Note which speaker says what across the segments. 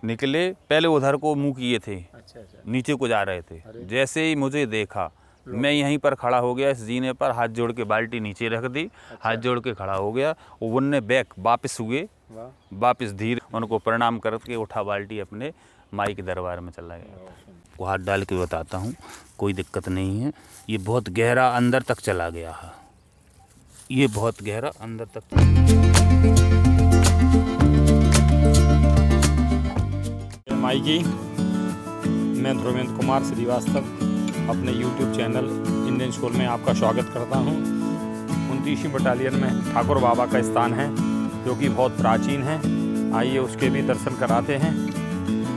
Speaker 1: निकले, पहले उधर को मुँह किए थे,
Speaker 2: अच्छा अच्छा।
Speaker 1: नीचे को जा रहे थे। जैसे ही मुझे देखा, मैं यहीं पर खड़ा हो गया, इस जीने पर हाथ जोड़ के बाल्टी नीचे रख दी। हाथ जोड़ के खड़ा हो गया, उनने बैक वापस हुए, वापस धीरे उनको प्रणाम करके उठा बाल्टी, अपने माई के दरबार में चला गया। वो हाथ डाल के बताता हूँ, कोई दिक्कत नहीं है। ये बहुत गहरा अंदर तक चला गया है, ये बहुत गहरा अंदर तक।
Speaker 2: माई की, मैं ध्रुवेंद्र कुमार श्रीवास्तव अपने YouTube चैनल इंडियन स्कूल में आपका स्वागत करता हूं। 29वीं बटालियन में ठाकुर बाबा का स्थान है, जो कि बहुत प्राचीन है। आइए उसके भी दर्शन कराते हैं।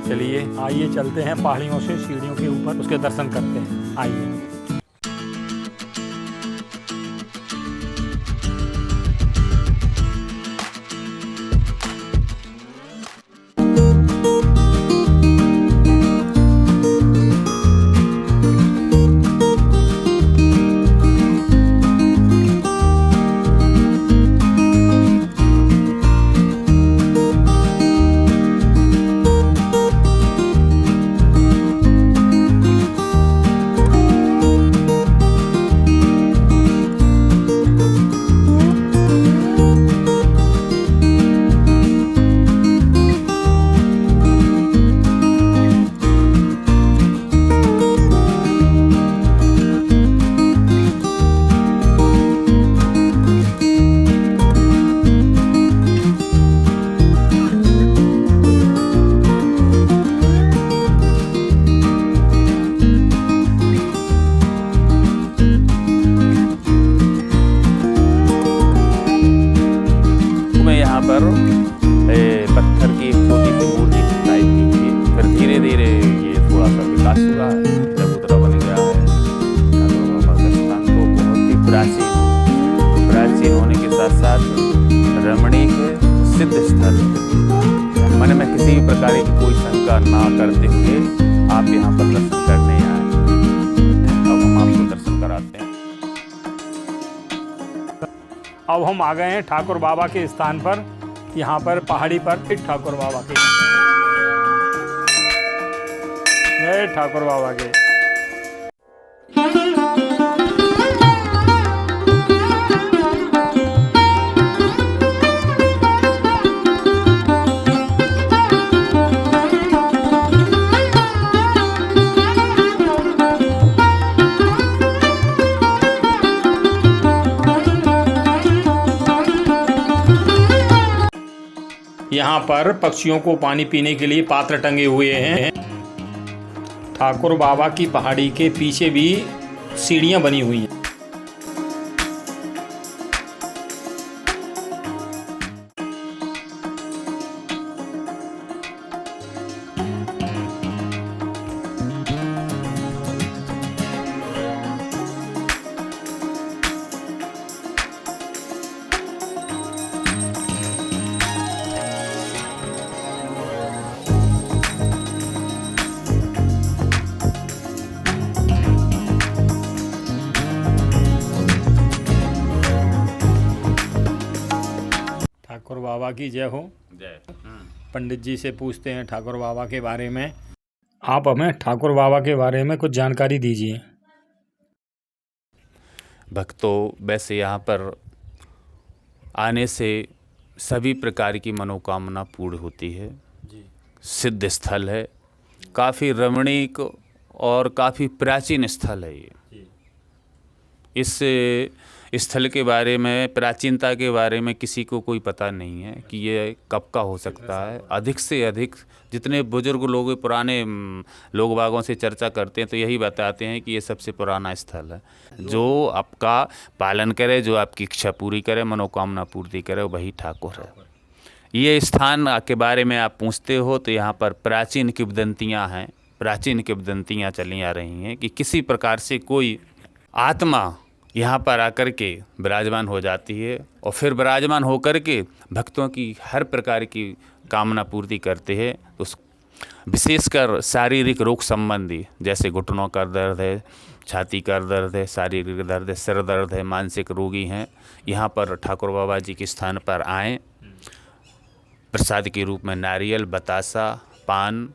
Speaker 2: चलिए आइए चलते हैं पहाड़ियों से सीढ़ियों के ऊपर, उसके दर्शन करते हैं। आइए।
Speaker 1: पत्थर की एक छोटी सी मूर्ति टाइप की थी, फिर धीरे धीरे ये थोड़ा सा विकास हुआ है, चबूतरा बन गया है। ठाकुर बाबा का स्थान तो बहुत ही प्राचीन होने के साथ साथ रमणीक सिद्ध स्थल। मन में किसी भी प्रकार की कोई शंका ना करते हुए आप यहाँ पर दर्शन करने आए। अब हम आपको दर्शन कराते हैं।
Speaker 2: अब हम आ गए हैं ठाकुर बाबा के स्थान पर। यहाँ पर पहाड़ी पर फिर ठाकुर बाबा के, जय ठाकुर बाबा के। यहाँ पर पक्षियों को पानी पीने के लिए पात्र टंगे हुए हैं। ठाकुर बाबा की पहाड़ी के पीछे भी सीढ़ियाँ बनी हुई हैं। ठाकुर बाबा की जय हो।
Speaker 1: जय।
Speaker 2: पंडित जी से पूछते हैं ठाकुर बाबा के बारे में। आप हमें ठाकुर बाबा के बारे में कुछ जानकारी दीजिए।
Speaker 1: भक्तों, वैसे यहाँ पर आने से सभी प्रकार की मनोकामना पूर्ण होती है जी। सिद्ध स्थल है, काफ़ी रमणीक और काफ़ी प्राचीन स्थल है ये। इस स्थल के बारे में, प्राचीनता के बारे में किसी को कोई पता नहीं है कि ये कब का हो सकता है। अधिक से अधिक जितने बुजुर्ग लोग, पुराने लोग बागों से चर्चा करते हैं तो यही बताते हैं कि ये सबसे पुराना स्थल है। जो आपका पालन करे, जो आपकी इच्छा पूरी करे, मनोकामना पूर्ति करे, वही ठाकुर है। ये स्थान के बारे में आप पूछते हो तो यहाँ पर प्राचीन किंवदंतियाँ हैं, प्राचीन किंवदंतियाँ चली आ रही हैं कि किसी प्रकार से कोई आत्मा यहाँ पर आकर के विराजमान हो जाती है और फिर विराजमान होकर के भक्तों की हर प्रकार की कामना पूर्ति करते हैं। उस विशेषकर शारीरिक रोग संबंधी, जैसे घुटनों का दर्द है, छाती का दर्द है, शारीरिक दर्द है, सिर दर्द है, मानसिक रोगी हैं, यहाँ पर ठाकुर बाबा जी के स्थान पर आएँ। प्रसाद के रूप में नारियल, बतासा, पान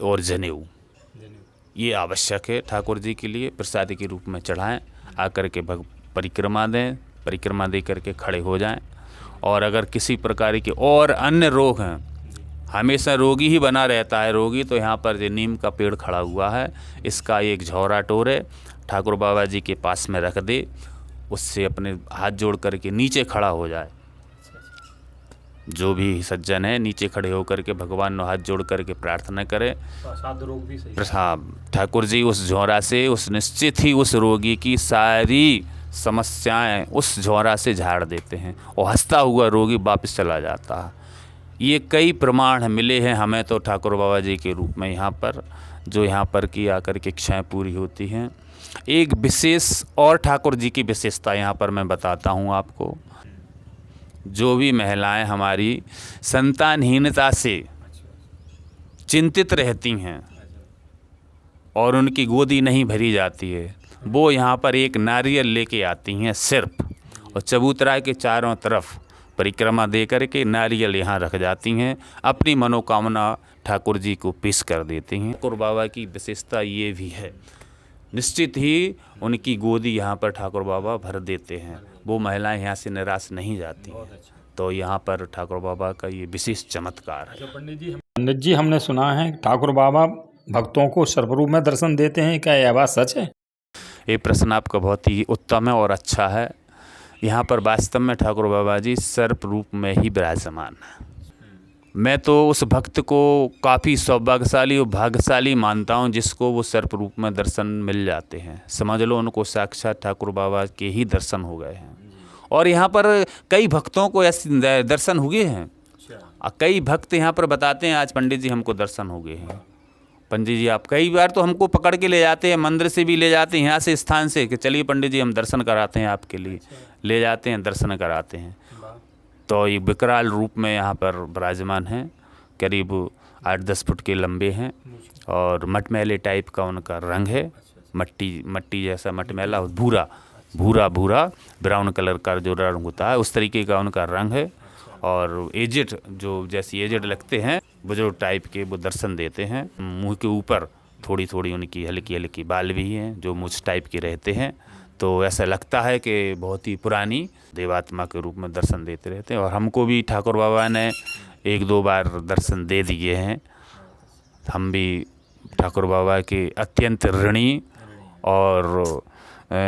Speaker 1: और जनेऊ ये आवश्यक है ठाकुर जी के लिए। प्रसाद के रूप में चढ़ाएं, आकर के परिक्रमा दें, परिक्रमा दे करके खड़े हो जाएं। और अगर किसी प्रकार के और अन्य रोग हैं, हमेशा रोगी ही बना रहता है रोगी, तो यहाँ पर जो नीम का पेड़ खड़ा हुआ है, इसका एक झौरा टोरे ठाकुर बाबा जी के पास में रख दे, उससे अपने हाथ जोड़ करके नीचे खड़ा हो जाए। जो भी सज्जन है नीचे खड़े होकर के भगवान ने हाथ जोड़ करके प्रार्थना करे,
Speaker 2: रोग भी सही।
Speaker 1: हाँ, ठाकुर जी उस झोरा से उस निश्चित ही उस रोगी की सारी समस्याएं उस झोरा से झाड़ देते हैं और हंसता हुआ रोगी वापस चला जाता है। ये कई प्रमाण मिले हैं हमें तो ठाकुर बाबा जी के रूप में यहाँ पर, जो यहाँ पर की आकर के इच्छाएँ पूरी होती हैं। एक विशेष और ठाकुर जी की विशेषता यहाँ पर मैं बताता हूँ आपको। जो भी महिलाएं हमारी संतानहीनता से चिंतित रहती हैं और उनकी गोदी नहीं भरी जाती है, वो यहाँ पर एक नारियल लेके आती हैं सिर्फ, और चबूतरा के चारों तरफ परिक्रमा दे करके नारियल यहाँ रख जाती हैं, अपनी मनोकामना ठाकुर जी को पेश कर देती हैं। ठाकुर बाबा की विशेषता ये भी है, निश्चित ही उनकी गोदी यहाँ पर ठाकुर बाबा भर देते हैं, वो महिलाएं यहाँ से निराश नहीं जाती हैं। तो यहाँ पर ठाकुर बाबा का ये विशेष चमत्कार है।
Speaker 2: पंडित जी हमने सुना है ठाकुर बाबा भक्तों को सर्वरूप में दर्शन देते हैं, क्या यह बात सच है?
Speaker 1: ये प्रश्न आपका बहुत ही उत्तम है और अच्छा है। यहाँ पर वास्तव में ठाकुर बाबा जी सर्प रूप में ही विराजमान है। मैं तो उस भक्त को काफ़ी सौभाग्यशाली और भाग्यशाली मानता हूँ जिसको वो सर्प रूप में दर्शन मिल जाते हैं। समझ लो उनको साक्षात ठाकुर बाबा के ही दर्शन हो गए हैं। और यहाँ पर कई भक्तों को ऐसे दर्शन हुए हैं। कई भक्त यहाँ पर बताते हैं आज पंडित जी हमको दर्शन हो गए हैं। पंडित जी आप कई बार तो हमको पकड़ के ले जाते हैं, मंदिर से भी ले जाते हैं, यहाँ से स्थान से कि चलिए पंडित जी हम दर्शन कराते हैं आपके लिए, ले जाते हैं दर्शन कराते हैं। तो ये विकराल रूप में यहाँ पर विराजमान हैं, करीब 8-10 फुट के लंबे हैं और मटमैले टाइप का उनका रंग है, मट्टी जैसा मटमैला, भूरा ब्राउन कलर का जो रंग होता है उस तरीके का उनका रंग है। और एजेड जो जैसी एजेड लगते हैं बुजुर्ग टाइप के वो दर्शन देते हैं। मुंह के ऊपर थोड़ी उनकी हल्की बाल भी हैं जो मूछ टाइप के रहते हैं। तो ऐसा लगता है कि बहुत ही पुरानी देवात्मा के रूप में दर्शन देते रहते हैं। और हमको भी ठाकुर बाबा ने 1-2 बार दर्शन दे दिए हैं। हम भी ठाकुर बाबा के अत्यंत ऋणी और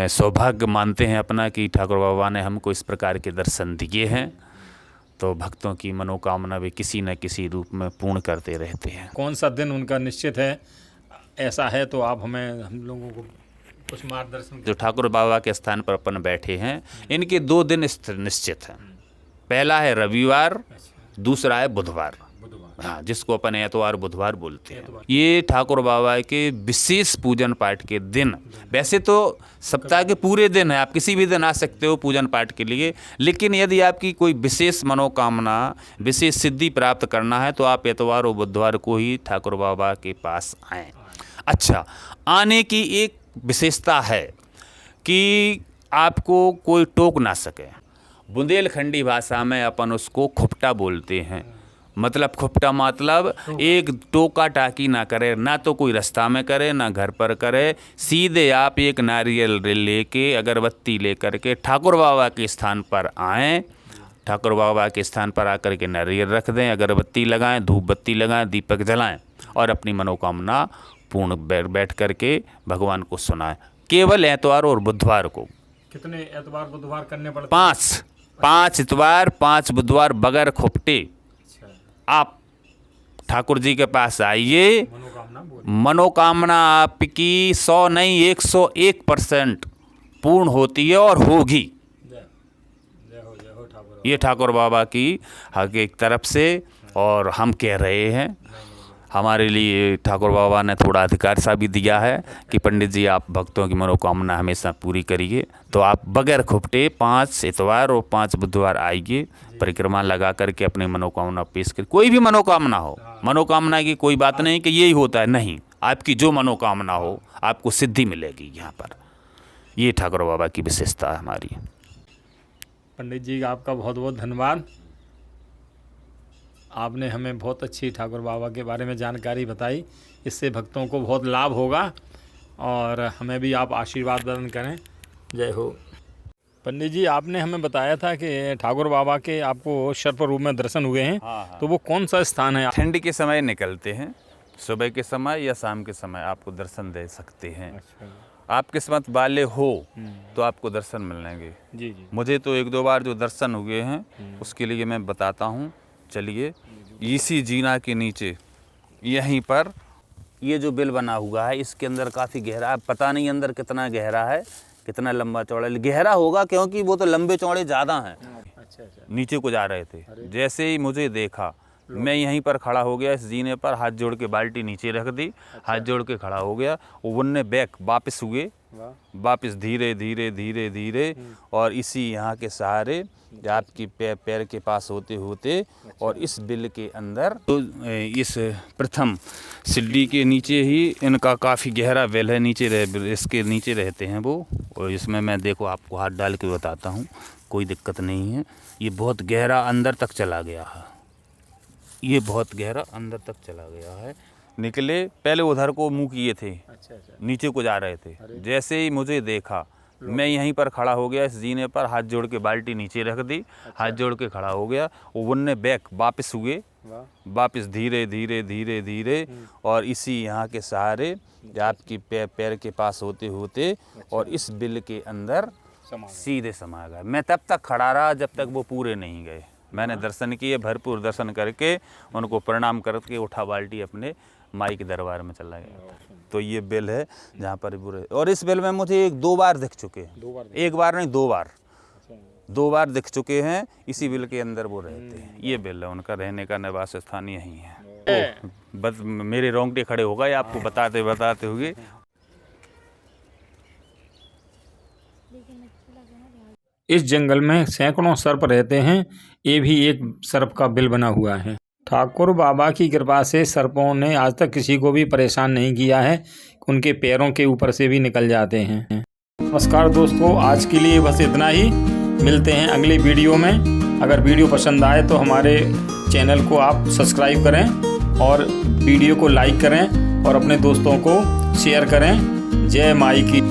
Speaker 1: सौभाग्य मानते हैं अपना कि ठाकुर बाबा ने हमको इस प्रकार के दर्शन दिए हैं। तो भक्तों की मनोकामना भी किसी न किसी रूप में पूर्ण करते रहते हैं।
Speaker 2: कौन सा दिन उनका निश्चित है? ऐसा है तो आप हम लोगों को कुछ मार्गदर्शन।
Speaker 1: जो ठाकुर बाबा के स्थान पर अपन बैठे हैं इनके 2 दिन निश्चित हैं। पहला है रविवार, दूसरा है बुधवार। हाँ, जिसको अपन एतवार बुधवार बोलते हैं। ये ठाकुर बाबा के विशेष पूजन पाठ के दिन। वैसे तो सप्ताह के पूरे दिन है, आप किसी भी दिन आ सकते हो पूजन पाठ के लिए, लेकिन यदि आपकी कोई विशेष मनोकामना, विशेष सिद्धि प्राप्त करना है तो आप एतवार और बुधवार को ही ठाकुर बाबा के पास आएँ। अच्छा, आने की एक विशेषता है कि आपको कोई टोक ना सके। बुंदेलखंडी भाषा में अपन उसको खुपटा बोलते हैं। मतलब खुपटा मतलब एक टोका टाकी ना करे, ना तो कोई रास्ता में करे ना घर पर करे। सीधे आप एक नारियल लेके अगरबत्ती लेकर के ठाकुर बाबा के स्थान पर आएँ। ठाकुर बाबा के स्थान पर आकर के नारियल रख दें, अगरबत्ती लगाएं, धूप बत्ती लगाएं, दीपक जलाएं और अपनी मनोकामना पूर्ण बैठ करके भगवान को सुनाएं। केवल एतवार और बुधवार को।
Speaker 2: कितने एतवार बुधवार करने पड़ते?
Speaker 1: 5 एतवार 5 बुधवार बगैर खुपटे आप ठाकुर जी के पास आइए। मनोकामना आपकी 100 नहीं 101% पूर्ण होती है और होगी। ये ठाकुर बाबा की हक एक तरफ से और हम कह रहे हैं। हमारे लिए ठाकुर बाबा ने थोड़ा अधिकार सा भी दिया है कि पंडित जी आप भक्तों की मनोकामना हमेशा पूरी करिए। तो आप बगैर खुपटे 5 एतवार और 5 बुधवार आइए, परिक्रमा लगा करके अपनी मनोकामना पेश कर। कोई भी मनोकामना हो, मनोकामना की कोई बात नहीं कि यही होता है, नहीं, आपकी जो मनोकामना हो आपको सिद्धि मिलेगी यहाँ पर। ये ठाकुर बाबा की विशेषता है हमारी।
Speaker 2: पंडित जी आपका बहुत बहुत धन्यवाद। आपने हमें बहुत अच्छी ठाकुर बाबा के बारे में जानकारी बताई। इससे भक्तों को बहुत लाभ होगा और हमें भी आप आशीर्वाद प्रदान करें। जय हो। पंडित जी, आपने हमें बताया था कि ठाकुर बाबा के आपको सर्प रूप में दर्शन हुए हैं।
Speaker 1: हाँ।
Speaker 2: तो वो कौन सा स्थान है?
Speaker 1: ठंडी के समय निकलते हैं, सुबह के समय या शाम के समय आपको दर्शन दे सकते हैं।
Speaker 2: अच्छा।
Speaker 1: आप किस्मत वाले हो तो आपको दर्शन मिलेंगे।
Speaker 2: जी जी।
Speaker 1: मुझे तो 1-2 बार जो दर्शन हुए हैं उसके लिए मैं बताता हूँ। चलिए, इसी जीना के नीचे यहीं पर ये जो बिल बना हुआ है, इसके अंदर काफ़ी गहरा, पता नहीं अंदर कितना गहरा है, कितना लंबा चौड़ा गहरा होगा, क्योंकि वो तो लंबे चौड़े ज़्यादा हैं।
Speaker 2: अच्छा अच्छा।
Speaker 1: नीचे को जा रहे थे, जैसे ही मुझे देखा मैं यहीं पर खड़ा हो गया, इस जीने पर हाथ जोड़ के बाल्टी नीचे रख दी। हाथ जोड़ के खड़ा हो गया, उनने बैक वापस हुए, वापस धीरे धीरे धीरे धीरे, और इसी यहाँ के सहारे आपकी पैर के पास होते होते और इस बिल के अंदर, तो इस प्रथम सीढ़ी के नीचे ही इनका काफ़ी गहरा बिल है, नीचे इसके नीचे रहते हैं वो। और इसमें मैं देखो आपको हाथ डाल के बताता हूँ, कोई दिक्कत नहीं है। ये बहुत गहरा अंदर तक चला गया है, ये बहुत गहरा अंदर तक चला गया है। निकले पहले उधर को मुंह किए थे,
Speaker 2: अच्छा अच्छा।
Speaker 1: नीचे को जा रहे थे, जैसे ही मुझे देखा मैं यहीं पर खड़ा हो गया, इस जीने पर हाथ जोड़ के बाल्टी नीचे रख दी। हाथ जोड़ के खड़ा हो गया, उनने बैक वापस हुए, वापस धीरे धीरे धीरे धीरे, और इसी यहाँ के सहारे आपकी पैर के पास होते होते और इस बिल के अंदर सीधे समा गए। मैं तब तक खड़ा रहा जब तक वो पूरे नहीं गए। मैंने दर्शन किए, भरपूर दर्शन करके उनको प्रणाम करके उठा बाल्टी अपने माई के दरबार में चला गया। तो ये बिल है जहाँ पर बुरे, और इस बिल में मुझे 1-2 बार दिख चुके हैं। एक बार नहीं, 2 बार, 2 बार दिख चुके हैं। इसी बिल के अंदर वो रहते हैं। ये बिल है, उनका रहने का निवास स्थान यही है। तो बस मेरे रोंगटे खड़े हो गए आपको बताते बताते हुए।
Speaker 2: इस जंगल में सैकड़ों सर्प रहते हैं, ये भी एक सर्प का बिल बना हुआ है। ठाकुर बाबा की कृपा से सर्पों ने आज तक किसी को भी परेशान नहीं किया है, उनके पैरों के ऊपर से भी निकल जाते हैं। नमस्कार दोस्तों, आज के लिए बस इतना ही। मिलते हैं अगली वीडियो में। अगर वीडियो पसंद आए तो हमारे चैनल को आप सब्सक्राइब करें और वीडियो को लाइक करें और अपने दोस्तों को शेयर करें। जय माई की।